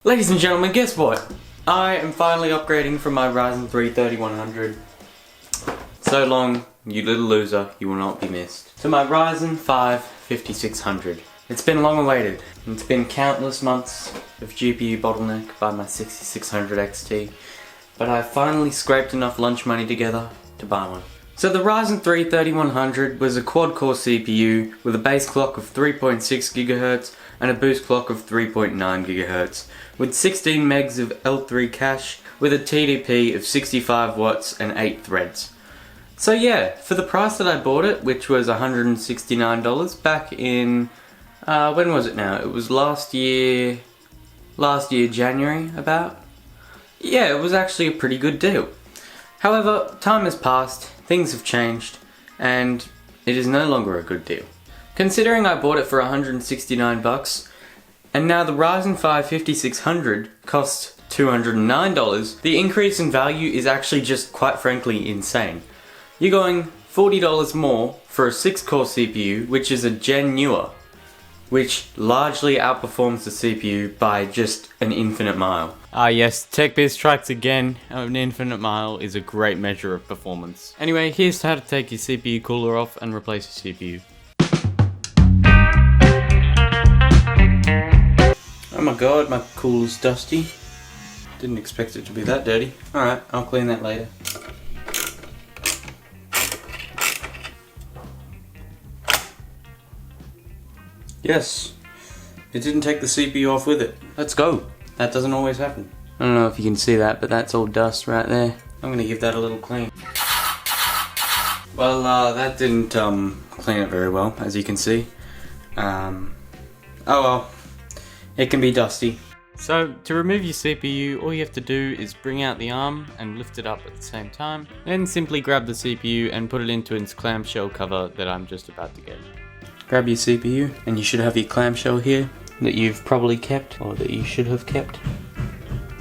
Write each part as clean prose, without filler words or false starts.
Ladies and gentlemen, guess what? I am finally upgrading from my Ryzen 3 3100. So long, you little loser, you will not be missed. To my Ryzen 5 5600. It's been long awaited. It's been countless months of GPU bottleneck by my 6600 XT, but I finally scraped enough lunch money together to buy one. So the Ryzen 3 3100 was a quad-core CPU with a base clock of 3.6 GHz and a boost clock of 3.9 GHz, with 16 megs of L3 cache with a TDP of 65 watts and 8 threads. So yeah, for the price that I bought it, which was $169 back in, when was it now? It was last year January about. Yeah, it was actually a pretty good deal. However, time has passed, things have changed, and it is no longer a good deal. Considering I bought it for $169, and now the Ryzen 5 5600 costs $209, the increase in value is actually just quite frankly insane. You're going $40 more for a 6-core CPU, which is a gen newer, which largely outperforms the CPU by just an infinite mile. Ah yes, Techbiz strikes again. An infinite mile is a great measure of performance. Anyway, here's how to take your CPU cooler off and replace your CPU. Oh my god, my cooler's dusty. Didn't expect it to be that dirty. Alright, I'll clean that later. Yes, it didn't take the CPU off with it. Let's go. That doesn't always happen. I don't know if you can see that, but that's all dust right there. I'm gonna give that a little clean. Well, that didn't clean it very well, as you can see. Oh well, it can be dusty. So, to remove your CPU, all you have to do is bring out the arm and lift it up at the same time. Then simply grab the CPU and put it into its clamshell cover that I'm just about to get. Grab your CPU, and you should have your clamshell here that you've probably kept, or that you should have kept.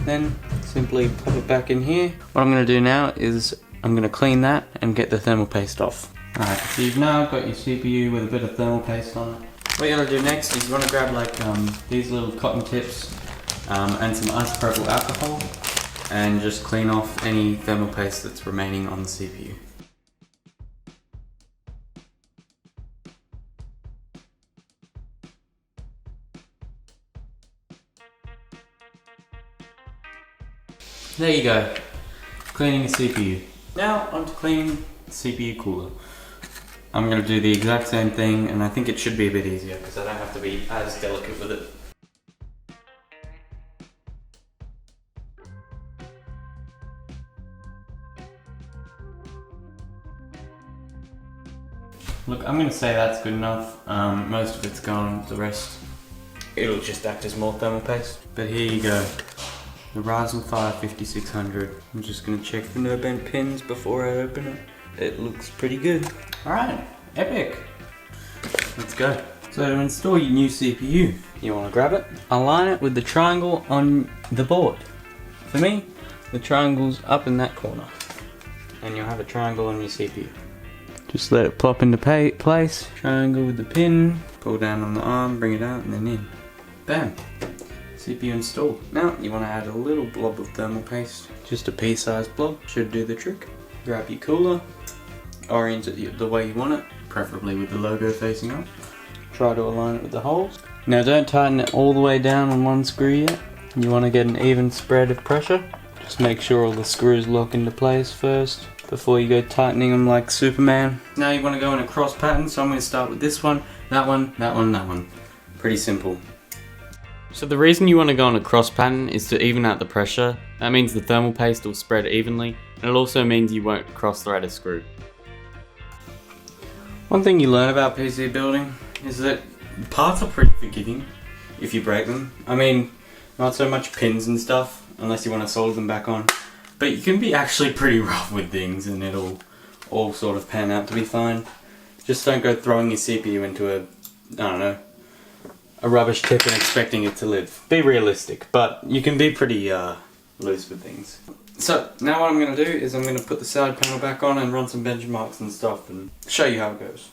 Then simply pop it back in here. What I'm going to do now is I'm going to clean that and get the thermal paste off. Alright, so you've now got your CPU with a bit of thermal paste on it. What you're going to do next is you want to grab like these little cotton tips and some isopropyl alcohol and just clean off any thermal paste that's remaining on the CPU. There you go, cleaning the CPU. Now onto cleaning the CPU cooler. I'm going to do the exact same thing, and I think it should be a bit easier because I don't have to be as delicate with it. Look, I'm going to say that's good enough. Most of it's gone, the rest it'll just act as more thermal paste. But here you go. The Ryzen 5 5600. I'm just going to check for no bent pins before I open it. It looks pretty good. Alright, epic. Let's go. So to install your new CPU, you want to grab it, align it with the triangle on the board. For me, the triangle's up in that corner. And you'll have a triangle on your CPU. Just let it plop into place. Triangle with the pin. Pull down on the arm, bring it out, and then in. Bam. CPU installed. Now you want to add a little blob of thermal paste, just a pea-sized blob, should do the trick. Grab your cooler, orient it the way you want it, preferably with the logo facing up. Try to align it with the holes. Now don't tighten it all the way down on one screw yet. You want to get an even spread of pressure. Just make sure all the screws lock into place first before you go tightening them like Superman. Now you want to go in a cross pattern, so I'm going to start with this one, that one, that one, that one. Pretty simple. So the reason you want to go on a cross pattern is to even out the pressure. That means the thermal paste will spread evenly, and it also means you won't cross thread a screw. One thing you learn about PC building is that parts are pretty forgiving if you break them. I mean, not so much pins and stuff, unless you want to solder them back on. But you can be actually pretty rough with things and it'll all sort of pan out to be fine. Just don't go throwing your CPU into a, I don't know, a rubbish tip and expecting it to live. Be realistic, but you can be pretty loose with things. So, now what I'm going to do is I'm going to put the side panel back on and run some benchmarks and stuff and show you how it goes.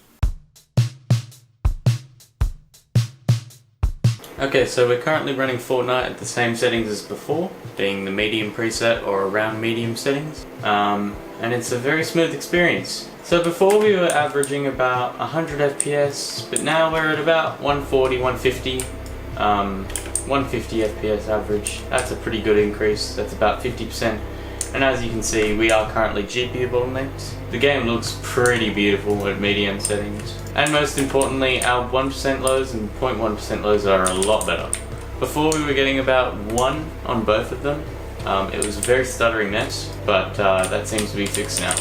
Okay, so we're currently running Fortnite at the same settings as before, being the medium preset or around medium settings, and it's a very smooth experience. So before we were averaging about 100 FPS, but now we're at about 140, 150, 150 FPS average. That's a pretty good increase, that's about 50%. And as you can see, we are currently GPU bottlenecked. The game looks pretty beautiful at medium settings. And most importantly, our 1% lows and 0.1% lows are a lot better. Before we were getting about 1 on both of them. It was a very stuttering mess, but that seems to be fixed now.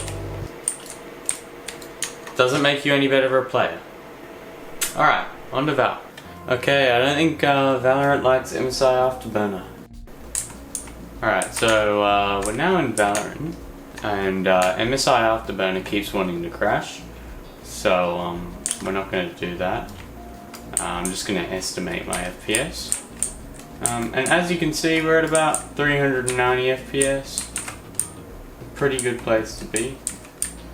Doesn't make you any better of a player. Alright, on to Val. Okay, I don't think Valorant likes MSI Afterburner. Alright, so we're now in Valorant, and MSI Afterburner keeps wanting to crash, so we're not going to do that. I'm just going to estimate my FPS. And as you can see, we're at about 390 FPS. Pretty good place to be.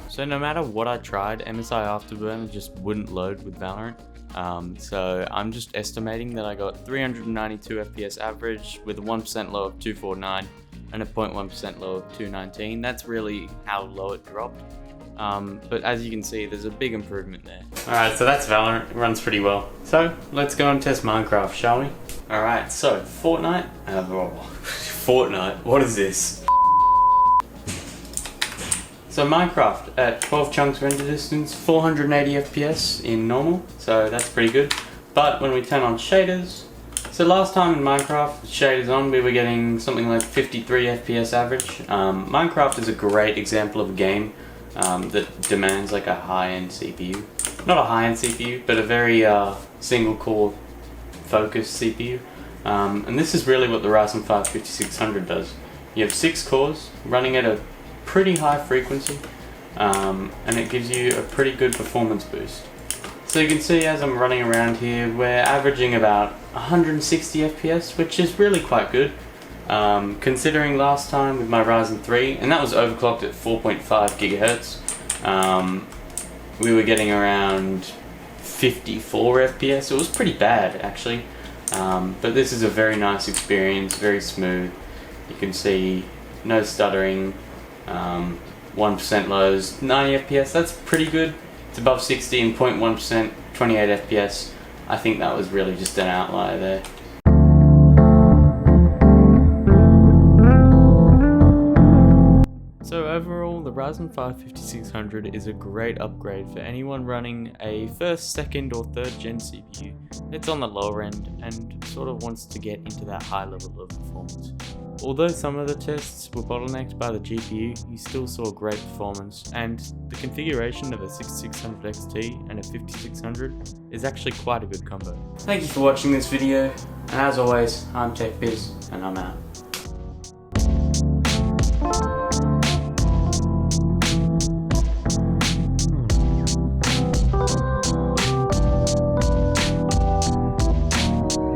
So no matter what I tried, MSI Afterburner just wouldn't load with Valorant. So I'm just estimating that I got 392 FPS average with a 1% low of 249 and a 0.1% low of 219. That's really how low it dropped. But as you can see, there's a big improvement there. Alright, so that's Valorant. It runs pretty well. So let's go and test Minecraft, shall we? Alright, so Fortnite. Fortnite, what is this? So Minecraft at 12 chunks render distance, 480 FPS in normal, so that's pretty good. But when we turn on shaders, so last time in Minecraft, with shaders on, we were getting something like 53 FPS average. Minecraft is a great example of a game that demands like a high-end CPU. Not a high-end CPU, but a very single core focused CPU. And this is really what the Ryzen 5 5600 does. You have 6 cores running at a pretty high frequency, and it gives you a pretty good performance boost. So you can see as I'm running around here, we're averaging about 160 FPS, which is really quite good, considering last time with my Ryzen 3, and that was overclocked at 4.5 gigahertz. We were getting around 54 FPS. It was pretty bad actually, but this is a very nice experience, very smooth. You can see no stuttering. 1% lows, 90 FPS, that's pretty good. It's above 60 and 0.1%, 28 FPS. I think that was really just an outlier there. So overall, the Ryzen 5 5600 is a great upgrade for anyone running a first, second or third gen CPU. It's on the lower end and sort of wants to get into that high level of performance. Although some of the tests were bottlenecked by the GPU, you still saw great performance, and the configuration of a 6600 XT and a 5600 is actually quite a good combo. Thank you for watching this video, and as always, I'm Techbiz, and I'm out.